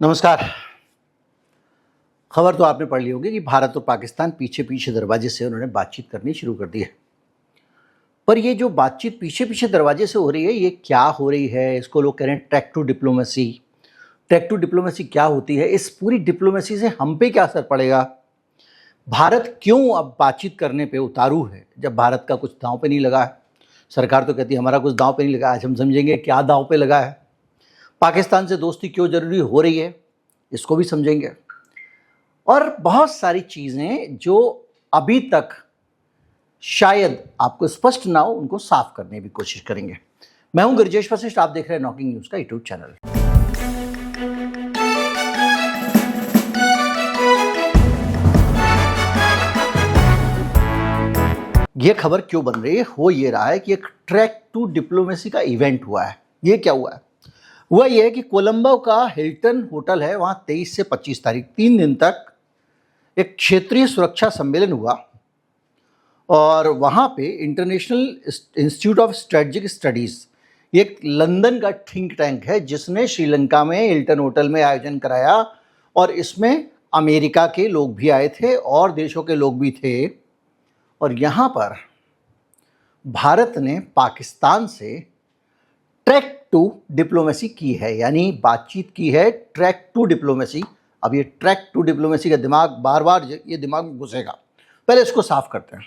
नमस्कार। खबर तो आपने पढ़ ली होगी कि भारत और पाकिस्तान पीछे पीछे दरवाजे से उन्होंने बातचीत करनी शुरू कर दी है। पर ये जो बातचीत पीछे पीछे दरवाजे से हो रही है, ये क्या हो रही है? इसको लोग कह रहे हैं track two diplomacy. Track two diplomacy क्या होती है? इस पूरी डिप्लोमेसी से हम पे क्या असर पड़ेगा? भारत क्यों अब बातचीत करने पे उतारू है, जब भारत का कुछ दांव पे नहीं लगा है? सरकार तो कहती है हमारा कुछ दांव पे नहीं लगा। आज हम समझेंगे क्या दांव पे लगा है। पाकिस्तान से दोस्ती क्यों जरूरी हो रही है, इसको भी समझेंगे। और बहुत सारी चीज़ें जो अभी तक शायद आपको स्पष्ट ना हो, उनको साफ करने की भी कोशिश करेंगे। मैं हूं गिरिजेश वशिष्ठ, आप देख रहे हैं नॉकिंग न्यूज़ का यूट्यूब चैनल। ये खबर क्यों बन रही है? हो ये रहा है कि एक ट्रैक टू डिप्लोमेसी का इवेंट हुआ है। ये क्या हुआ है? हुआ ये है कि कोलंबो का हिल्टन होटल है, वहाँ 23 से 25 तारीख 3 दिन तक एक क्षेत्रीय सुरक्षा सम्मेलन हुआ। और वहाँ पे international institute of strategic studies, ये एक लंदन का थिंक टैंक है जिसने श्रीलंका में हिल्टन होटल में आयोजन कराया। और इसमें अमेरिका के लोग भी आए थे और देशों के लोग भी थे। और यहाँ पर भारत ने पाकिस्तान से ट्रैक टू डिप्लोमेसी की है, यानी बातचीत की है। Track two diplomacy. अब ये ट्रैक टू डिप्लोमेसी का दिमाग बार बार ये दिमाग में घुसेगा। पहले इसको साफ करते हैं।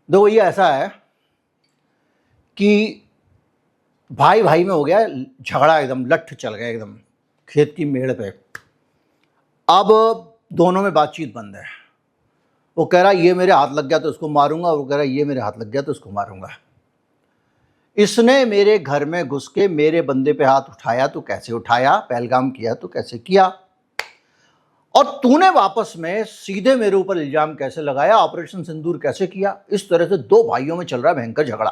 देखो, ये ऐसा है कि भाई भाई में हो गया झगड़ा, एकदम लट्ठ चल गया, एकदम खेत की मेड़ पे। अब दोनों में बातचीत बंद है। वो कह रहा ये मेरे हाथ लग गया तो उसको मारूंगा, वो कह रहा ये मेरे हाथ लग गया तो उसको मारूंगा। इसने मेरे घर में घुस के मेरे बंदे पे हाथ उठाया तो कैसे उठाया, पहलगाम किया तो कैसे किया, और तूने वापस में सीधे मेरे ऊपर इल्जाम कैसे लगाया, ऑपरेशन सिंदूर कैसे किया। इस तरह से दो भाइयों में चल रहा है भयंकर झगड़ा।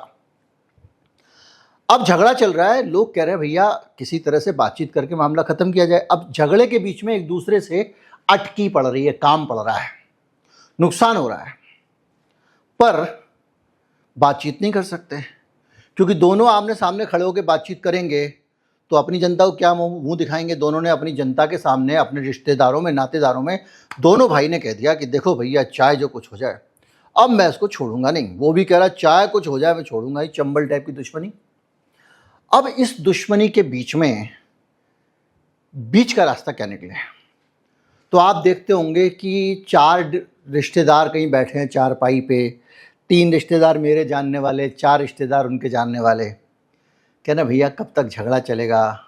अब झगड़ा चल रहा है, लोग कह रहे हैं भैया किसी तरह से बातचीत करके मामला खत्म किया जाए। अब झगड़े के बीच में एक दूसरे से अटकी पड़ रही है, काम पड़ रहा है, नुकसान हो रहा है, पर बातचीत नहीं कर सकते क्योंकि दोनों आमने सामने खड़े होकर बातचीत करेंगे तो अपनी जनता को क्या मुंह दिखाएंगे। दोनों ने अपनी जनता के सामने, अपने रिश्तेदारों में, नातेदारों में, दोनों भाई ने कह दिया कि देखो भैया चाहे जो कुछ हो जाए, अब मैं इसको छोड़ूंगा नहीं। वो भी कह रहा चाहे कुछ हो जाए मैं छोड़ूंगा। ही चंबल टाइप की दुश्मनी। अब इस दुश्मनी के बीच का रास्ता क्या निकले? तो आप देखते होंगे कि 4 रिश्तेदार कहीं बैठे हैं चारपाई पे, 3 रिश्तेदार मेरे जानने वाले, 4 रिश्तेदार उनके जानने वाले। कहना भैया कब तक झगड़ा चलेगा,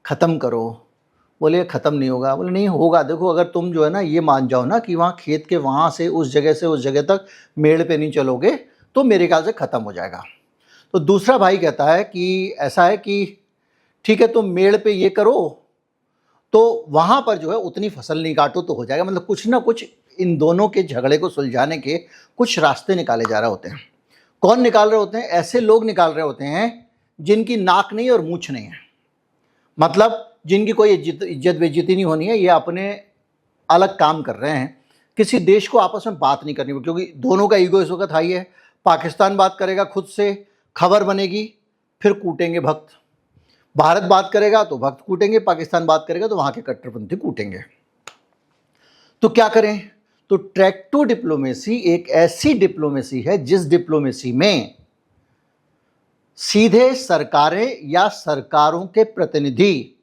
ख़त्म करो। बोले ख़त्म नहीं होगा। बोले नहीं होगा। देखो, अगर तुम जो है ना ये मान जाओ ना कि वहाँ खेत के वहाँ से उस जगह तक मेड़ पे नहीं चलोगे तो मेरे ख्याल से ख़त्म हो जाएगा। तो दूसरा भाई कहता है कि ऐसा है कि ठीक है तुम मेड़ पे ये करो तो वहाँ पर जो है उतनी फसल नहीं काटो तो हो जाएगा। मतलब कुछ ना कुछ इन दोनों के झगड़े को सुलझाने के कुछ रास्ते निकाले जा रहे होते हैं। कौन निकाल रहे होते हैं? ऐसे लोग निकाल रहे होते हैं जिनकी नाक नहीं और मूछ नहीं है, मतलब जिनकी कोई इज्जत बेइज्जती नहीं होनी है। ये अपने अलग काम कर रहे हैं, किसी देश को आपस में बात नहीं करनी, क्योंकि दोनों का ईगो इस वक्त हाई है। पाकिस्तान बात करेगा खुद से, खबर बनेगी, फिर कूटेंगे भक्त। भारत बात करेगा तो भक्त कूटेंगे, पाकिस्तान बात करेगा तो वहाँ के कट्टरपंथी कूटेंगे। तो क्या करें? तो ट्रैक टू डिप्लोमेसी एक ऐसी डिप्लोमेसी है जिस डिप्लोमेसी में सीधे सरकारें या सरकारों के प्रतिनिधि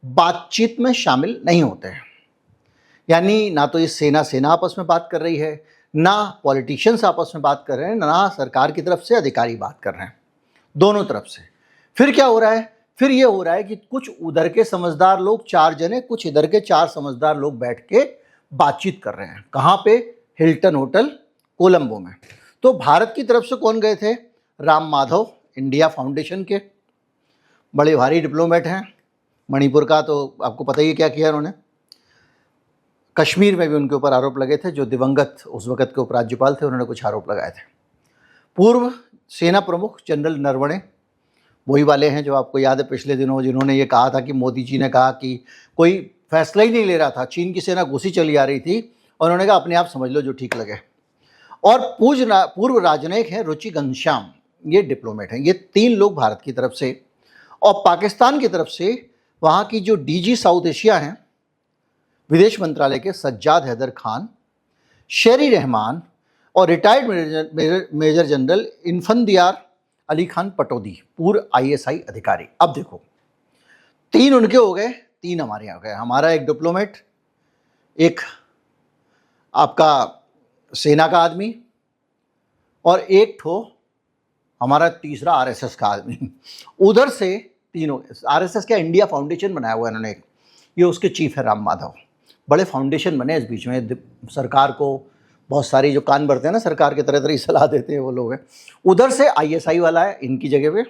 बातचीत में शामिल नहीं होते हैं। यानी ना तो ये सेना आपस में बात कर रही है, ना पॉलिटिशियंस आपस में बात कर रहे हैं, ना सरकार की तरफ से अधिकारी बात कर रहे हैं, दोनों तरफ से। फिर क्या हो रहा है? फिर ये हो रहा है कि कुछ उधर के समझदार लोग 4 जने, कुछ इधर के 4 समझदार लोग बैठ के बातचीत कर रहे हैं। कहाँ पे? हिल्टन होटल कोलंबो में। तो भारत की तरफ से कौन गए थे? राम माधव, इंडिया फाउंडेशन के बड़े भारी डिप्लोमेट हैं। मणिपुर का तो आपको पता ही क्या किया उन्होंने। कश्मीर में भी उनके ऊपर आरोप लगे थे। जो दिवंगत उस वक़्त के उपराज्यपाल थे, उन्होंने कुछ आरोप लगाए थे। पूर्व सेना प्रमुख जनरल नरवणे, वही वाले हैं जो आपको याद है पिछले दिनों जिन्होंने ये कहा था कि मोदी जी ने कहा कि कोई फैसला ही नहीं ले रहा था, चीन की सेना घुसी चली आ रही थी, और उन्होंने कहा अपने आप समझ लो जो ठीक लगे। और पूर्व राजनयिक हैं रुचि घनश्याम, ये डिप्लोमेट हैं। ये 3 लोग भारत की तरफ से, और पाकिस्तान की तरफ से वहाँ की जो डीजी साउथ एशिया हैं विदेश मंत्रालय के सज्जाद हैदर खान, शेरी रहमान और retired major general Isfandiyar Ali Khan Pataudi, पूर्व आईएसआई अधिकारी। अब देखो, 3 उनके हो गए, 3 हमारे यहाँ हो गए। हमारा एक डिप्लोमेट, एक आपका सेना का आदमी और एक ठो हमारा तीसरा आरएसएस का आदमी। उधर से तीनों, आरएसएस का इंडिया फाउंडेशन बनाया हुआ है इन्होंने, ये उसके चीफ है राम माधव। बड़े फाउंडेशन बने इस बीच में, सरकार को बहुत सारी जो कान भरते हैं ना, सरकार के तरह तरह की सलाह देते हैं वो लोग हैं। उधर से आईएसआई वाला है इनकी जगह पे,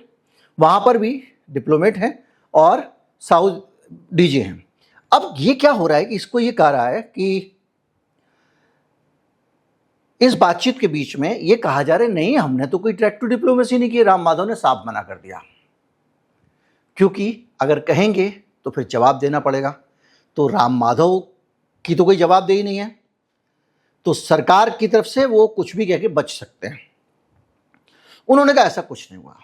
वहाँ पर भी डिप्लोमेट हैं और साउथ डीजे हैं। अब ये क्या हो रहा है कि इसको ये कह रहा है कि इस बातचीत के बीच में ये कहा जा रहा है नहीं, हमने तो कोई डायरेक्ट डिप्लोमेसी नहीं की। राम माधव ने साफ मना कर दिया, क्योंकि अगर कहेंगे तो फिर जवाब देना पड़ेगा। तो राम माधव की तो कोई जवाबदेही नहीं है, तो सरकार की तरफ से वो कुछ भी कह के बच सकते हैं। उन्होंने कहा ऐसा कुछ नहीं हुआ,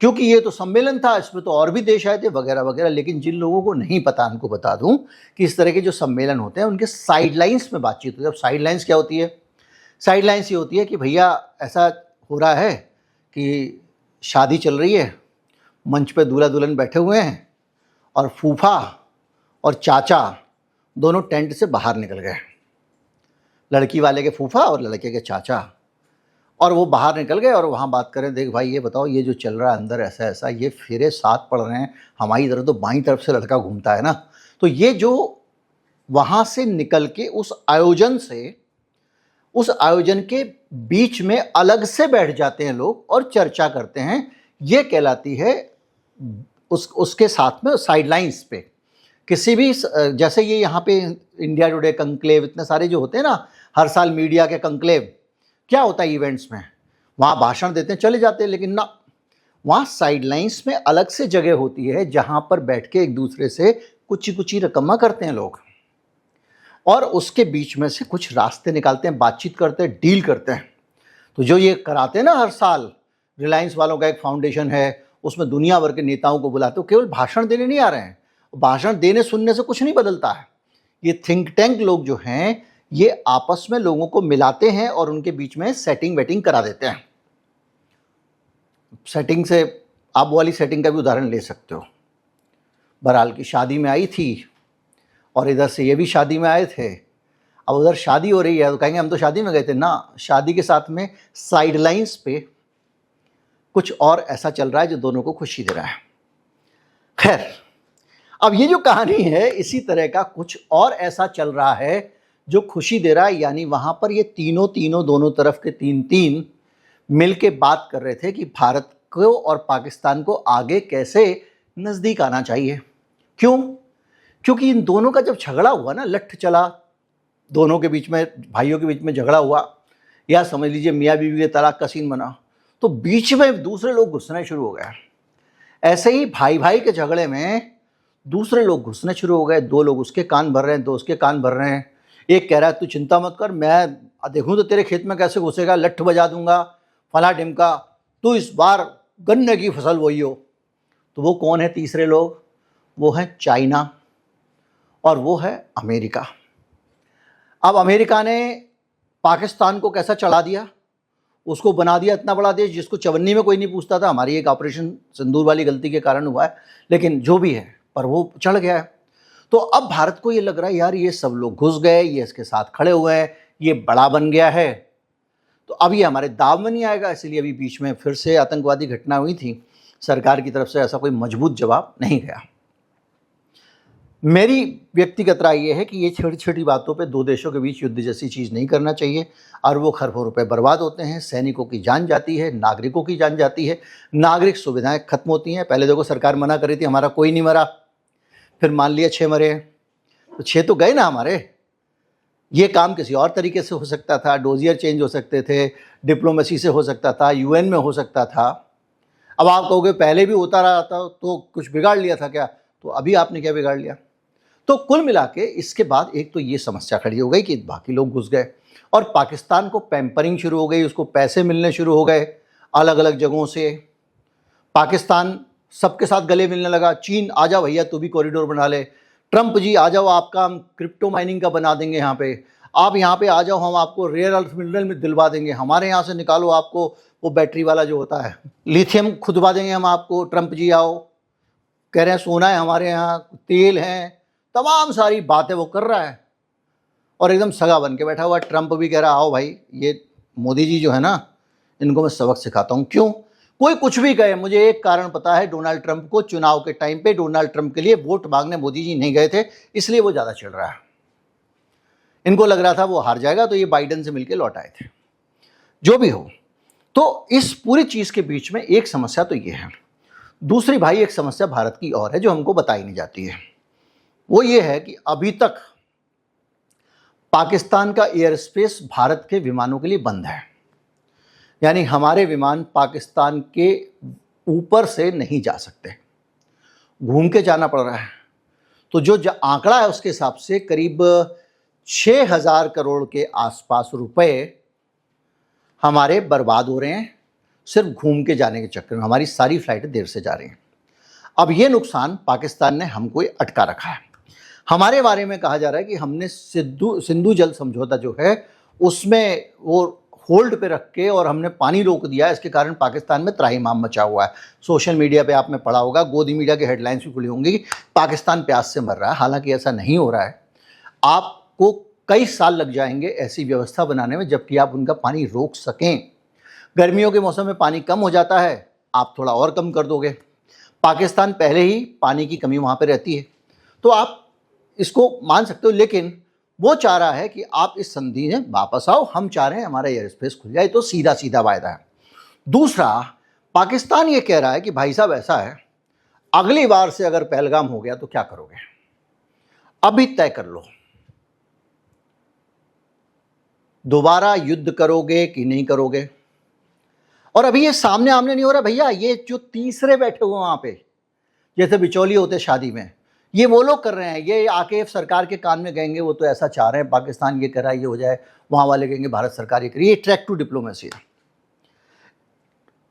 क्योंकि ये तो सम्मेलन था, इसमें तो और भी देश आए थे वगैरह वगैरह। लेकिन जिन लोगों को नहीं पता, उनको बता दूं कि इस तरह के जो सम्मेलन होते हैं उनके साइडलाइंस में बातचीत होती है। अब साइडलाइंस क्या होती है? साइडलाइंस ये होती है कि भैया ऐसा हो रहा है कि शादी चल रही है, मंच पे दूल्हा दुल्हन बैठे हुए हैं और फूफा और चाचा दोनों टेंट से बाहर निकल गए, लड़की वाले के फूफा और लड़के के चाचा, और वो बाहर निकल गए और वहाँ बात करें, देख भाई ये बताओ ये जो चल रहा है अंदर ऐसा ऐसा, ये फेरे 7 पड़ रहे हैं, हमारी तरफ तो बाईं तरफ से लड़का घूमता है ना। तो ये जो वहाँ से निकल के उस आयोजन के बीच में अलग से बैठ जाते हैं लोग और चर्चा करते हैं, ये कहलाती है उसके साथ में साइडलाइंस पे। किसी भी, जैसे ये यहाँ पे इंडिया टुडे कंक्लेव, इतने सारे जो होते हैं ना हर साल मीडिया के कंक्लेव, क्या होता है इवेंट्स में, वहाँ भाषण देते हैं चले जाते हैं, लेकिन ना, वहाँ साइडलाइंस में अलग से जगह होती है जहाँ पर बैठ के एक दूसरे से कुछ कुछ रकमा करते हैं लोग, और उसके बीच में से कुछ रास्ते निकालते हैं, बातचीत करते हैं, डील करते हैं। तो जो ये कराते हैं ना हर साल, रिलायंस वालों का एक फाउंडेशन है, उसमें दुनिया भर के नेताओं को बुलाते हो, केवल भाषण देने नहीं आ रहे हैं, भाषण देने सुनने से कुछ नहीं बदलता है। ये थिंक टैंक लोग जो हैं ये आपस में लोगों को मिलाते हैं और उनके बीच में सेटिंग वेटिंग करा देते हैं। सेटिंग से आप वाली सेटिंग का भी उदाहरण ले सकते हो। बहरहाल की शादी में आई थी और इधर से ये भी शादी में आए थे, अब उधर शादी हो रही है तो कहेंगे हम तो शादी में गए थे ना, शादी के साथ में साइडलाइंस पे कुछ और ऐसा चल रहा है जो दोनों को खुशी दे रहा है। खैर, अब ये जो कहानी है इसी तरह का कुछ और ऐसा चल रहा है जो खुशी दे रहा है। यानी वहाँ पर ये तीनों दोनों तरफ के 3 मिल के बात कर रहे थे कि भारत को और पाकिस्तान को आगे कैसे नज़दीक आना चाहिए। क्यों? क्योंकि इन दोनों का जब झगड़ा हुआ ना, लठ चला, दोनों के बीच में, भाइयों के बीच में झगड़ा हुआ, या समझ लीजिए मियाँ बीवी के तलाक का सीन बना, तो बीच में दूसरे लोग घुसने शुरू हो गए। ऐसे ही भाई भाई के झगड़े में दूसरे लोग घुसने शुरू हो गए, 2 लोग उसके कान भर रहे हैं, 2 उसके कान भर रहे हैं। एक कह रहा है तू चिंता मत कर, मैं देखूं तो तेरे खेत में कैसे घुसेगा, लठ बजा दूंगा, फला ढिमका, तू इस बार गन्ने की फसल बोई हो। तो वो कौन है तीसरे लोग? वो है चाइना और वो है अमेरिका। अब अमेरिका ने पाकिस्तान को कैसा चढ़ा दिया, उसको बना दिया इतना बड़ा देश जिसको चवन्नी में कोई नहीं पूछता था। हमारी एक ऑपरेशन सिंदूर वाली गलती के कारण हुआ है, लेकिन जो भी है, पर वो चढ़ गया है। तो अब भारत को ये लग रहा है यार ये सब लोग घुस गए, ये इसके साथ खड़े हुए हैं, ये बड़ा बन गया है, तो अब ये हमारे दाव में नहीं आएगा। इसलिए अभी बीच में फिर से आतंकवादी घटना हुई थी, सरकार की तरफ से ऐसा कोई मजबूत जवाब नहीं गया। मेरी व्यक्तिगत राय ये है कि ये छोटी छोटी बातों पे 2 देशों के बीच युद्ध जैसी चीज़ नहीं करना चाहिए। अरबों खरबों रुपए बर्बाद होते हैं, सैनिकों की जान जाती है, नागरिकों की जान जाती है, नागरिक सुविधाएं खत्म होती हैं। पहले देखो सरकार मना कर रही थी, हमारा कोई नहीं मरा, फिर मान लिया 6 मरे, तो 6 तो गए ना हमारे। ये काम किसी और तरीके से हो सकता था, डोजियर चेंज हो सकते थे, डिप्लोमेसी से हो सकता था, यूएन में हो सकता था। अब आप कहोगे पहले भी होता रहा था तो कुछ बिगाड़ लिया था क्या? तो अभी आपने क्या बिगाड़ लिया? तो कुल मिला के इसके बाद एक तो ये समस्या खड़ी हो गई कि बाकी लोग घुस गए और पाकिस्तान को पैम्परिंग शुरू हो गई, उसको पैसे मिलने शुरू हो गए अलग अलग जगहों से। पाकिस्तान सबके साथ गले मिलने लगा। चीन आ जाओ भैया, तू भी कॉरिडोर बना ले। ट्रंप जी आ जाओ, आपका हम क्रिप्टो माइनिंग का बना देंगे यहाँ पे। आप यहाँ पे आ जाओ, हम आपको रेयर अर्थ मिनरल में दिलवा देंगे। हमारे यहाँ से निकालो आपको वो बैटरी वाला जो होता है, लिथियम खुदवा देंगे हम आपको। ट्रंप जी आओ, कह रहे हैं सोना है हमारे यहाँ, तेल है, तमाम सारी बातें वो कर रहा है और एकदम सगा बन के बैठा हुआ। ट्रंप भी कह रहा आओ भाई, ये मोदी जी जो है ना, इनको मैं सबक सिखाता हूँ। क्यों? कोई कुछ भी कहे, मुझे एक कारण पता है, डोनाल्ड ट्रंप को चुनाव के टाइम पे डोनाल्ड ट्रंप के लिए वोट मांगने मोदी जी नहीं गए थे, इसलिए वो ज़्यादा चिढ़ रहा है। इनको लग रहा था वो हार जाएगा, तो ये बाइडेन से मिलकर लौट आए थे। जो भी हो, तो इस पूरी चीज़ के बीच में एक समस्या तो ये है। दूसरी भाई एक समस्या भारत की और है जो हमको बताई नहीं जाती है। वो ये है कि अभी तक पाकिस्तान का एयर स्पेस भारत के विमानों के लिए बंद है। यानी हमारे विमान पाकिस्तान के ऊपर से नहीं जा सकते, घूम के जाना पड़ रहा है। तो जो आंकड़ा है उसके हिसाब से करीब 6,000 करोड़ के आसपास रुपए हमारे बर्बाद हो रहे हैं सिर्फ घूम के जाने के चक्कर में। हमारी सारी फ्लाइटें देर से जा रही हैं। अब ये नुकसान पाकिस्तान ने हमको अटका रखा है। हमारे बारे में कहा जा रहा है कि हमने सिंधु जल समझौता जो है उसमें वो होल्ड पे रख के और हमने पानी रोक दिया। इसके कारण पाकिस्तान में त्राहिमाम मचा हुआ है। सोशल मीडिया पे आपने पढ़ा होगा, गोदी मीडिया के हेडलाइंस भी खुली होंगी, पाकिस्तान प्यास से मर रहा है। हालांकि ऐसा नहीं हो रहा है। आपको कई साल लग जाएंगे ऐसी व्यवस्था बनाने में जबकि आप उनका पानी रोक सकें। गर्मियों के मौसम में पानी कम हो जाता है, आप थोड़ा और कम कर दोगे। पाकिस्तान पहले ही पानी की कमी वहाँ पर रहती है, तो आप इसको मान सकते हो। लेकिन वो चाह रहा है कि आप इस संधि में वापस आओ, हम चाह रहे हैं हमारा एयर स्पेस खुल जाए। तो सीधा सीधा वायदा है। दूसरा, पाकिस्तान ये कह रहा है कि भाई साहब ऐसा है, अगली बार से अगर पहलगाम हो गया तो क्या करोगे, अभी तय कर लो, दोबारा युद्ध करोगे कि नहीं करोगे। और अभी ये सामने आमने नहीं हो रहा भैया, ये जो तीसरे बैठे हुए वहां पे, जैसे बिचौली होते शादी में, ये वो लोग कर रहे हैं। ये आके सरकार के कान में कहेंगे वो तो ऐसा चाह रहे हैं, पाकिस्तान ये कर रहा है, ये हो जाए, वहाँ वाले कहेंगे भारत सरकार ये करे। ये ट्रैक टू डिप्लोमेसी है,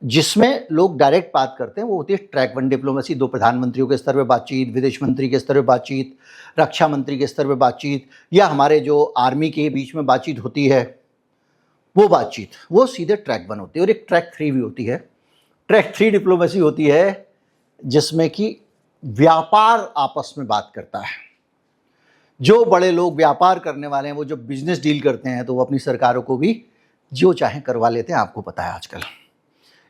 जिसमें लोग डायरेक्ट बात करते हैं, वो होती है ट्रैक वन डिप्लोमेसी। दो प्रधानमंत्रियों के स्तर पर बातचीत, विदेश मंत्री के स्तर पर बातचीत, रक्षा मंत्री के स्तर पर बातचीत, या हमारे जो आर्मी के बीच में बातचीत होती है वो बातचीत, वो सीधे ट्रैक वन होती है। और एक ट्रैक थ्री भी होती है। ट्रैक थ्री डिप्लोमेसी होती है जिसमें कि व्यापार आपस में बात करता है। जो बड़े लोग व्यापार करने वाले हैं, वो जो बिजनेस डील करते हैं, तो वो अपनी सरकारों को भी जो चाहे करवा लेते हैं। आपको पता है आजकल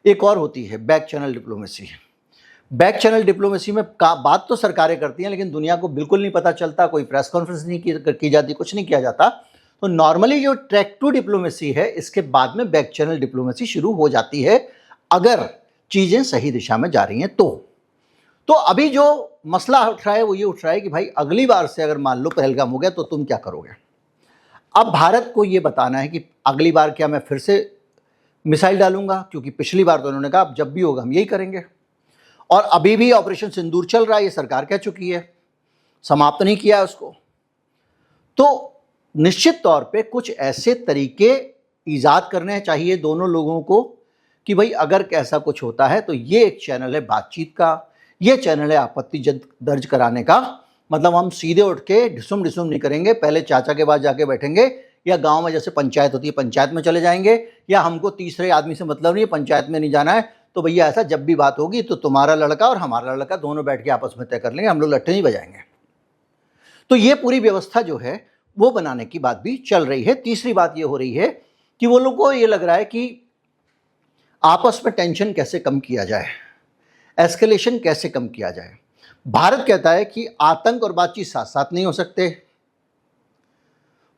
एक और होती है back channel diplomacy. Back channel diplomacy में बात तो सरकारें करती हैं, लेकिन दुनिया को बिल्कुल नहीं पता चलता, कोई प्रेस कॉन्फ्रेंस नहीं की जाती, कुछ नहीं किया जाता। तो नॉर्मली जो ट्रैक टू डिप्लोमेसी है, इसके बाद में बैक चैनल डिप्लोमेसी शुरू हो जाती है, अगर चीज़ें सही दिशा में जा रही हैं तो अभी जो मसला उठ रहा है वो ये उठ रहा है कि भाई अगली बार से अगर मान लो पहलगाम हो गया तो तुम क्या करोगे। अब भारत को ये बताना है कि अगली बार क्या मैं फिर से मिसाइल डालूंगा, क्योंकि पिछली बार तो उन्होंने कहा अब जब भी होगा हम यही करेंगे। और अभी भी ऑपरेशन सिंदूर चल रहा है, ये सरकार कह चुकी है, समाप्त नहीं किया उसको। तो निश्चित तौर पे कुछ ऐसे तरीके ईजाद करने चाहिए दोनों लोगों को कि भाई अगर ऐसा कुछ होता है तो ये एक चैनल है बातचीत का, ये चैनल है आपत्ति दर्ज कराने का। मतलब हम सीधे उठ के ढिसुम नहीं करेंगे, पहले चाचा के पास जाके बैठेंगे, या गांव में जैसे पंचायत होती है पंचायत में चले जाएंगे, या हमको तीसरे आदमी से मतलब नहीं है, पंचायत में नहीं जाना है, तो भैया ऐसा जब भी बात होगी तो तुम्हारा लड़का और हमारा लड़का दोनों बैठ के आपस में तय कर लेंगे, हम लोग लट्ठे नहीं बजाएंगे। तो ये पूरी व्यवस्था जो है वो बनाने की बात भी चल रही है। तीसरी बात ये हो रही है कि वो लोग को ये लग रहा है कि आपस में टेंशन कैसे कम किया जाए, एस्केलेशन कैसे कम किया जाए। भारत कहता है कि आतंक और बातचीत साथ साथ नहीं हो सकते।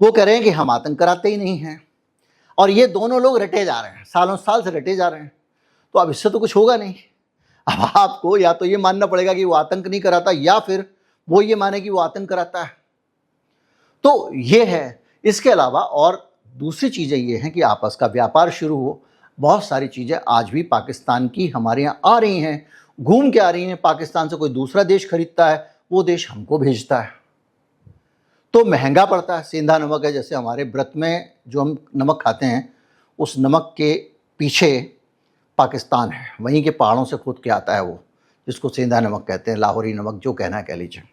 वो कह रहे हैं कि हम आतंक कराते ही नहीं हैं, और ये दोनों लोग रटे जा रहे हैं, सालों साल से रटे जा रहे हैं। तो अब इससे तो कुछ होगा नहीं। अब आपको या तो ये मानना पड़ेगा कि वो आतंक नहीं कराता, या फिर वो ये माने कि वो आतंक कराता है। तो ये है। इसके अलावा और दूसरी चीज़ें ये हैं कि आपस का व्यापार शुरू हो। बहुत सारी चीज़ें आज भी पाकिस्तान की हमारे यहाँ आ रही हैं, घूम के आ रही हैं। पाकिस्तान से कोई दूसरा देश खरीदता है, वो देश हमको भेजता है, तो महंगा पड़ता है। सेंधा नमक है, जैसे हमारे व्रत में जो हम नमक खाते हैं, उस नमक के पीछे पाकिस्तान है, वहीं के पहाड़ों से खोद के आता है वो। जिसको सेंधा नमक कहते हैं, लाहौरी नमक, जो कहना है कह लीजिए।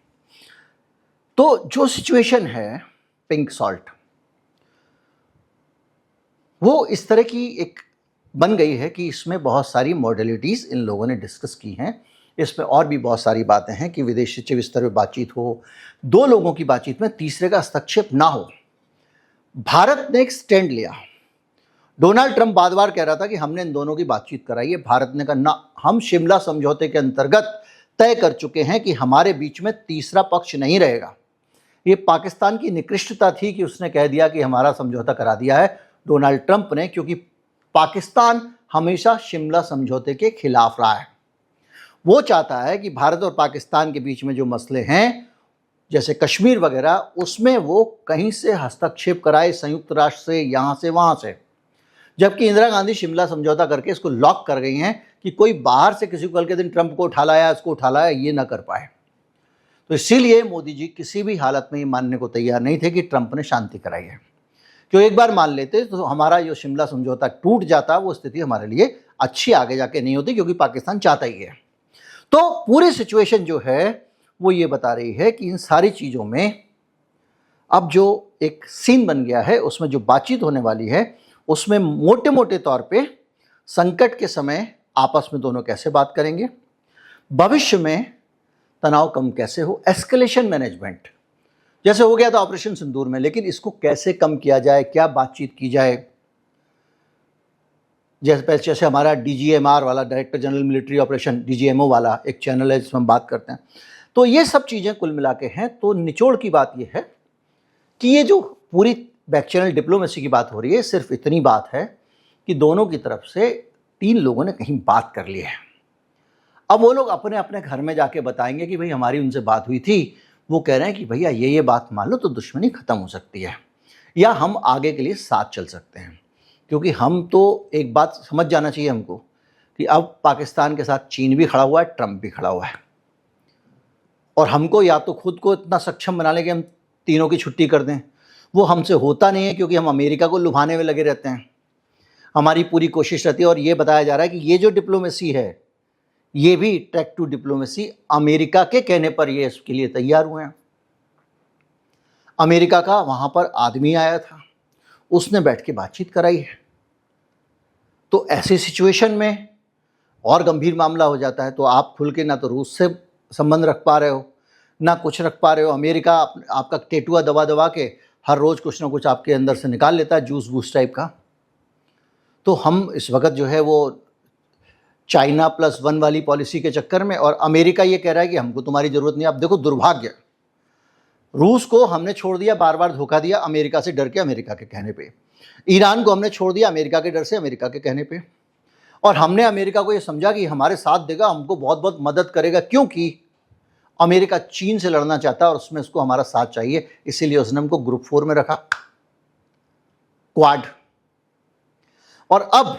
तो जो सिचुएशन है पिंक सॉल्ट, वो इस तरह की एक बन गई है कि इसमें बहुत सारी मॉडलिटीज़ इन लोगों ने डिस्कस की हैं। इसमें और भी बहुत सारी बातें हैं कि विदेश सचिव स्तर पर बातचीत हो, दो लोगों की बातचीत में तीसरे का हस्तक्षेप ना हो। भारत ने एक स्टैंड लिया। डोनाल्ड ट्रंप बार बार कह रहा था कि हमने इन दोनों की बातचीत कराई है। भारत ने कहा ना, हम शिमला समझौते के अंतर्गत तय कर चुके हैं कि हमारे बीच में तीसरा पक्ष नहीं रहेगा। ये पाकिस्तान की निकृष्टता थी कि उसने कह दिया कि हमारा समझौता करा दिया है डोनाल्ड ट्रंप ने, क्योंकि पाकिस्तान हमेशा शिमला समझौते के खिलाफ रहा है। वो चाहता है कि भारत और पाकिस्तान के बीच में जो मसले हैं, जैसे कश्मीर वगैरह, उसमें वो कहीं से हस्तक्षेप कराए, संयुक्त राष्ट्र से, यहाँ से, वहाँ से। जबकि इंदिरा गांधी शिमला समझौता करके इसको लॉक कर गई हैं कि कोई बाहर से किसी को कल के दिन ट्रंप को उठा लाया, इसको उठा लाया, ये ना कर पाए। तो इसीलिए मोदी जी किसी भी हालत में ये मानने को तैयार नहीं थे कि ट्रंप ने शांति कराई है। क्यों एक बार मान लेते तो हमारा जो शिमला समझौता टूट जाता, वो स्थिति हमारे लिए अच्छी आगे जाके नहीं होती, क्योंकि पाकिस्तान चाहता ही है। तो पूरी सिचुएशन जो है वो ये बता रही है कि इन सारी चीज़ों में अब जो एक सीन बन गया है, उसमें जो बातचीत होने वाली है, उसमें मोटे मोटे तौर पे संकट के समय आपस में दोनों कैसे बात करेंगे, भविष्य में तनाव कम कैसे हो, एस्केलेशन मैनेजमेंट जैसे हो गया था ऑपरेशन सिंदूर में, लेकिन इसको कैसे कम किया जाए, क्या बातचीत की जाए। जैसे हमारा DGMR वाला, director general military operation, DGMO वाला एक चैनल है जिसमें हम बात करते हैं। तो ये सब चीज़ें कुल मिला के हैं। तो निचोड़ की बात ये है कि ये जो पूरी बैक चैनल डिप्लोमेसी की बात हो रही है, सिर्फ इतनी बात है कि दोनों की तरफ से 3 लोगों ने कहीं बात कर ली है। अब वो लोग अपने अपने घर में जाके बताएंगे कि भाई हमारी उनसे बात हुई थी, वो कह रहे हैं कि भैया ये बात मान लो तो दुश्मनी ख़त्म हो सकती है, या हम आगे के लिए साथ चल सकते हैं। क्योंकि हम तो एक बात समझ जाना चाहिए हमको कि अब पाकिस्तान के साथ चीन भी खड़ा हुआ है, ट्रंप भी खड़ा हुआ है, और हमको या तो खुद को इतना सक्षम बना लें कि हम तीनों की छुट्टी कर दें। वो हमसे होता नहीं है, क्योंकि हम अमेरिका को लुभाने में लगे रहते हैं। हमारी पूरी कोशिश रहती है, और ये बताया जा रहा है कि ये जो डिप्लोमेसी है, ये भी ट्रैक टू डिप्लोमेसी अमेरिका के कहने पर ये इसके लिए तैयार हुए हैं। अमेरिका का वहाँ पर आदमी आया था, उसने बैठ के बातचीत कराई है। तो ऐसी सिचुएशन में और गंभीर मामला हो जाता है। तो आप खुल के ना तो रूस से संबंध रख पा रहे हो, ना कुछ रख पा रहे हो। अमेरिका आपका टेटुआ दबा दबा के हर रोज़ कुछ ना कुछ आपके अंदर से निकाल लेता है, जूस बूस टाइप का। तो हम इस वक्त जो है वो चाइना +1 वाली पॉलिसी के चक्कर में, और अमेरिका ये कह रहा है कि हमको तुम्हारी ज़रूरत नहीं। अब देखो दुर्भाग्य, रूस को हमने छोड़ दिया, बार बार धोखा दिया अमेरिका से डर के, अमेरिका के कहने पे। ईरान को हमने छोड़ दिया अमेरिका के डर से, अमेरिका के कहने पे। और हमने अमेरिका को ये समझा कि हमारे साथ देगा, हमको बहुत बहुत मदद करेगा, क्योंकि अमेरिका चीन से लड़ना चाहता है और उसमें उसको हमारा साथ चाहिए। इसीलिए उसने हमको ग्रुप 4 में रखा, क्वाड। और अब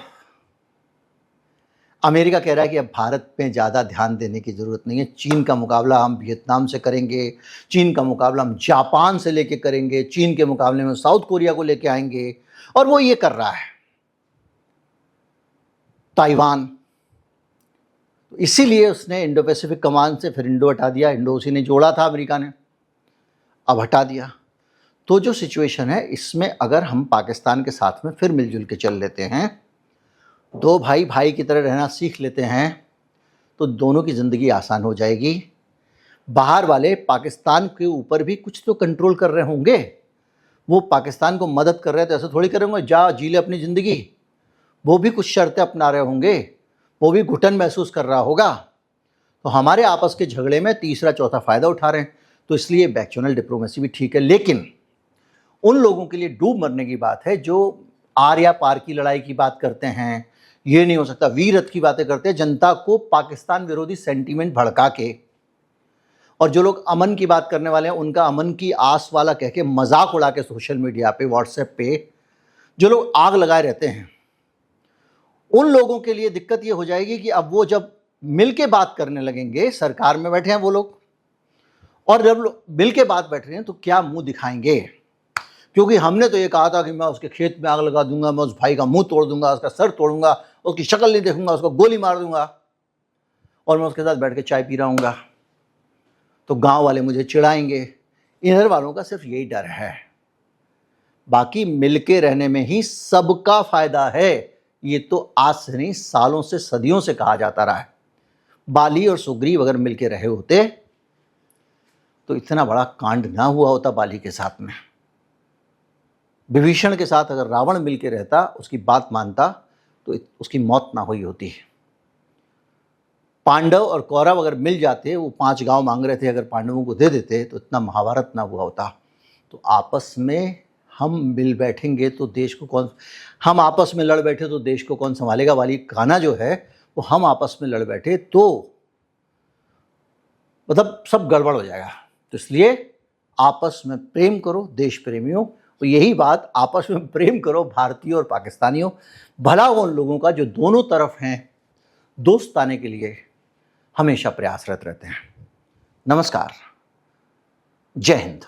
अमेरिका कह रहा है कि अब भारत पे ज़्यादा ध्यान देने की ज़रूरत नहीं है। चीन का मुकाबला हम वियतनाम से करेंगे, चीन का मुकाबला हम जापान से लेके करेंगे, चीन के मुकाबले में साउथ कोरिया को लेके आएंगे। और वो ये कर रहा है, ताइवान। तो इसीलिए उसने इंडो पैसिफिक कमांड से फिर इंडो हटा दिया। इंडो उसी ने जोड़ा था अमेरिका ने, अब हटा दिया। तो जो सिचुएशन है, इसमें अगर हम पाकिस्तान के साथ में फिर मिलजुल के चल लेते हैं, दो भाई भाई की तरह रहना सीख लेते हैं, तो दोनों की ज़िंदगी आसान हो जाएगी। बाहर वाले पाकिस्तान के ऊपर भी कुछ तो कंट्रोल कर रहे होंगे। वो पाकिस्तान को मदद कर रहे हैं तो ऐसा थोड़ी कर रहे होंगे जा जी ले अपनी ज़िंदगी। वो भी कुछ शर्तें अपना रहे होंगे, वो भी घुटन महसूस कर रहा होगा। तो हमारे आपस के झगड़े में तीसरा चौथा फ़ायदा उठा रहे हैं। तो इसलिए बैक चैनल डिप्लोमेसी भी ठीक है, लेकिन उन लोगों के लिए डूब मरने की बात है जो आर या पार की लड़ाई की बात करते हैं। ये नहीं हो सकता, वीरत्व की बातें करते हैं, जनता को पाकिस्तान विरोधी सेंटीमेंट भड़का के। और जो लोग अमन की बात करने वाले हैं, उनका अमन की आस वाला कह के मजाक उड़ा के सोशल मीडिया पे, व्हाट्सएप पे जो लोग आग लगाए रहते हैं, उन लोगों के लिए दिक्कत ये हो जाएगी कि अब वो जब मिल के बात करने लगेंगे, सरकार में बैठे हैं वो लोग, और जब मिल के बात बैठ रहे हैं तो क्या मुंह दिखाएंगे। क्योंकि हमने तो ये कहा था कि मैं उसके खेत में आग लगा दूंगा, मैं उस भाई का मुंह तोड़ दूंगा, उसका सर तोड़ूंगा, उसकी शक्ल नहीं देखूंगा, उसको गोली मार दूंगा। और मैं उसके साथ बैठ के चाय पी रहा हूँगा तो गांव वाले मुझे चिढ़ाएंगे। इधर वालों का सिर्फ यही डर है, बाकी मिलके रहने में ही सबका फायदा है। ये तो आज से नहीं, सालों से, सदियों से कहा जाता रहा है। बाली और सुग्रीव अगर मिलके रहे होते तो इतना बड़ा कांड ना हुआ होता बाली के साथ में। विभीषण के साथ अगर रावण मिलके रहता, उसकी बात मानता, तो उसकी मौत ना हुई होती। पांडव और कौरव अगर मिल जाते, वो 5 गांव मांग रहे थे, अगर पांडवों को दे देते तो इतना महाभारत ना हुआ होता। तो आपस में हम मिल बैठेंगे तो देश को कौन, हम आपस में लड़ बैठे तो देश को कौन संभालेगा वाली गाना जो है, वो हम आपस में लड़ बैठे तो मतलब सब गड़बड़ हो जाएगा। तो इसलिए आपस में प्रेम करो देश प्रेमियों, तो यही बात, आपस में प्रेम करो भारतीयों और पाकिस्तानियों। भला हो उन लोगों का जो दोनों तरफ हैं, दोस्त आने के लिए हमेशा प्रयासरत रहते हैं। नमस्कार, जय हिंद।